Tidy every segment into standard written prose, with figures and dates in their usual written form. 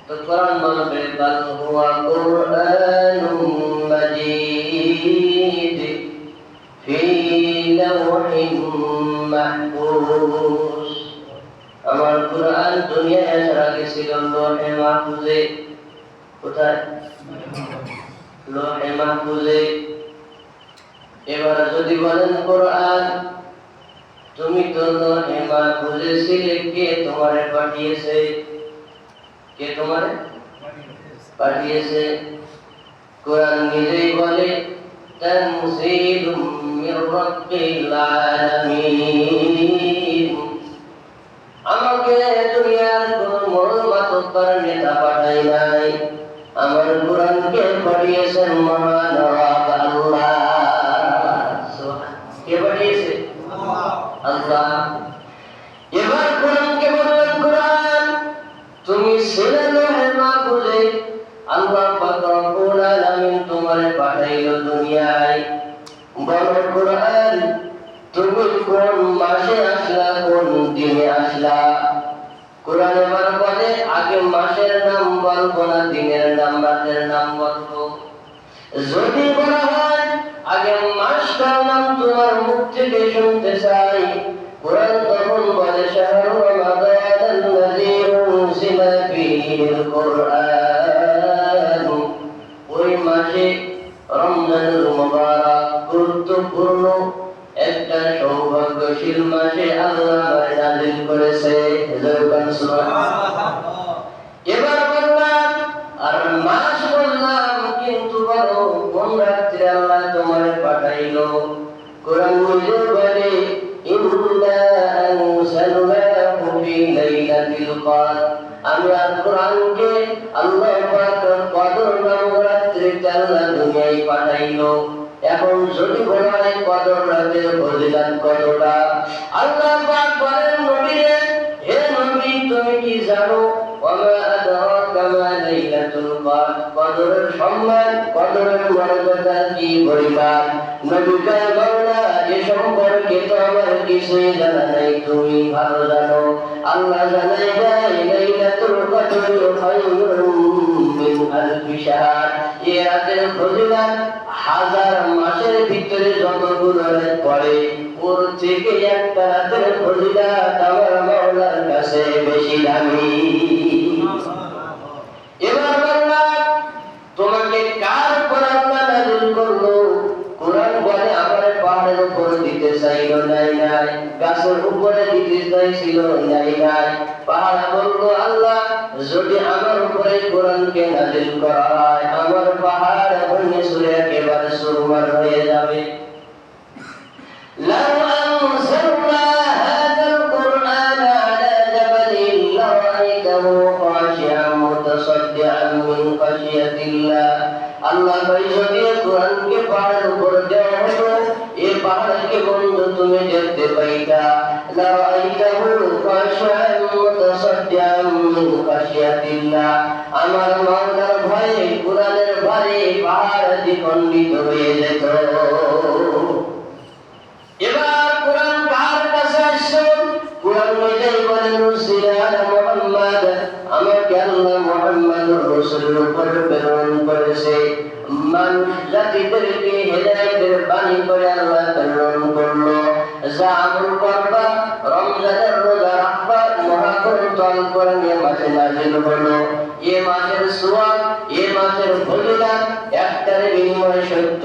তো কোরআন বলবে বাল হুয়া কুরআনুম মাজিদ ফি লাওহিন মাহফুজ। আমার কোরআন দুনিয়ায় আসার আগে ছিল লৌহে মাহফুজে। কোথায়? লৌহে মাহফুজে। এবার যদি বলেন কোরআন তুমি তো লৌহে মাহফুজে ছিলে, কে তোমারে পাঠিয়েছে? কে তোমারে পাঠিয়েছে? কোরআন নিজেই বলে তানজিলুম মির রাব্বিল আলামিন। আমাকে দুনিয়ার কোন মৌলমাতব্বর নেতা পাঠাই নাই, আমার কোরআনকে পাঠিয়েছেন মহান রব আল্লাহ। কে পাঠিয়েছে? আল্লাহ। এবার কোরআনকে বললেন কোরআন তুমি ছিলে লৌহে মাহফুজে, আল্লাহ পাক রব্বুল আলামিন তোমারে পাঠাইলো দুনিয়ায়। বলো কোরআন তুমি কোন মাসে আসলা, কোন দিনে আসলা? কোরআন এবার বলে আগে মাসের নাম বলবো না দিনের নাম রাতের নাম বলবো। যদি বলা হয় আগে মাসটার নাম তোমার মুখ থেকে শুনতে চাই, কোরআন তখন বলে শাহরু রমাদানাল্লাযী উনজিলা ফীহিল কুরআন। ওই মাসে রমজানুল মুবারক গুরুত্বপূর্ণ একটা সৌভাগ্যশীল মাসে আল্লাহ নাযিল করেছে। এবার বললাম আর মাস বললাম, কিন্তু বলো কোন রাত্রে আল্লাহ তোমারে পাঠাইলো? কোরআন নিজে বলে ইন্না আনজালনাহু ফী লাইলাতিল কদর। আমি আল কোরআনকে আল্লাহ পাক কদর নামক রাত্রিতে আল্লাহ দুনিয়ায় পাঠাইলো। এখন যদি বলা হয় কদর রাতের ফজিলত কতটা, আল্লাহ পাক বলেন নবীরে, হে নবী তুমি কি জানো? ওয়া আদরাকা মা লাইলাতুল কদর। কদরের সম্মান, কদরের মর্যাদা কি পরিমাণ? নবী কয় মাওলা এ সম্পর্কে তো আমার কিছুই জানা নাই, তুমি ভালো জানো। আল্লাহ জানাই দেয় লাইলাতুল কদর খায়রুম মিন আলফি শাহর। এ রাতের ফজিলত হাজার মাসের ভিতরে যতগুলো রাত পড়ে ওর থেকে একটা রাতের ফজিলত আমার মাওলার কাছে বেশি দামি। এবার বললাম তোমাকে কার উপর আল্লাহ নাযিল করলো? কোরআন বলে আমার পাহাড়ের উপর দিতে চাইল নাই নাই, গাছের উপরে দিতে চাইছিল নাই নাই। পাহাড় বলল আল্লাহ যদি আমার উপরে কোরআনকে নাযিল করা হয়, আমার পাহাড় ভেঙে চুরে একেবারে চুরমার হয়ে যাবে। লাউ আনজালনা হাযাল কুরআন আলা জাবালিন লারাআইতাহু খাশিআন মুতাসাদ্দিআন মিন খাশিয়াতিল্লাহ। আল্লাহ ভাই যদি কোরআনকে পাহাড়ের উপর দেওয়া হতো, এই পাহাড়কে বন্ধু তুমি দেখতে পাইতা। লারাআইতাহু খাশিআন মুতাসাদ্দিআন মিন খাশিয়াতিল্লাহ। আমার মাওলার ভয়ে কোরআনের ভারে পাহাড় দ্বিখণ্ডিত হয়ে যেত। এবার কোরআন কার কাছে আসছে? কোরআন নিজেই বলেন নুসিলা আলা মুহাম্মাদ, আমাকে আল্লাহ মুহাম্মাদুর রাসূলের উপর প্রেরণ করেছে। মানুষ জাতিদেরকে হেদায়েতের বাণী করে আল্লাহ প্রেরণ করলো। যা আমল করবা, রমজানের রোজা রাখবা, মহাগ্রন্থ আল কোরআনে মাসে নাযিল হলো। এ মাসের সওয়াব, এ মাসের ফজিলত একটার বিনিময়ে সত্য।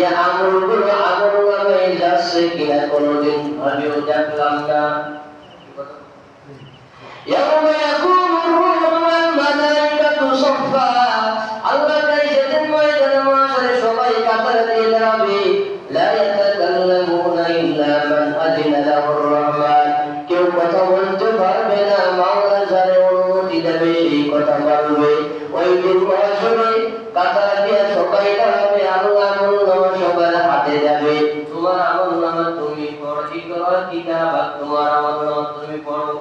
এ আমলগুলো আমলনামায় যাচ্ছে কিনা কোনোদিন ভাবেও দেখলাম না। ইয়াউমা ইয়াকুমুর রূহু ওয়াল মালাইকাতু সাফফা। আল্লাহ তাই সেদিন ময়দানে মাশারে সবাই কাতার দিয়ে দাঁড়াবে। লা ইয়াতাকাল্লামুনা ইল্লা মান আযিনা লাহুর রহমান। কেউ কথা বলতে পারবে না, মাওলা যারে অনুমতি দেবে সেই কথা বলবে। ওই দিন মাশারে কাতার দিয়ে সবাই দাঁড়াবে, আল্লাহ আমলনামা সবার হাতে যাবে। তোমার আমলনামা তুমি পড়ো, ইকরা কিতাবা, তোমার আমলনামা তুমি পড়ো।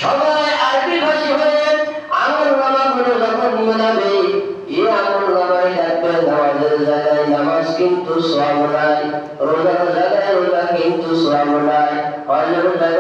সবাই আরবি ভাষী হয়ে আমলনামাগুলো যখন মেলাবে, এই আমলনামায় থাকবে নামাজের জায়গায় নামাজ কিন্তু সওয়াব নাই, রোজার জায়গায় রোজা কিন্তু সওয়াব নাই, হজের জায়গায়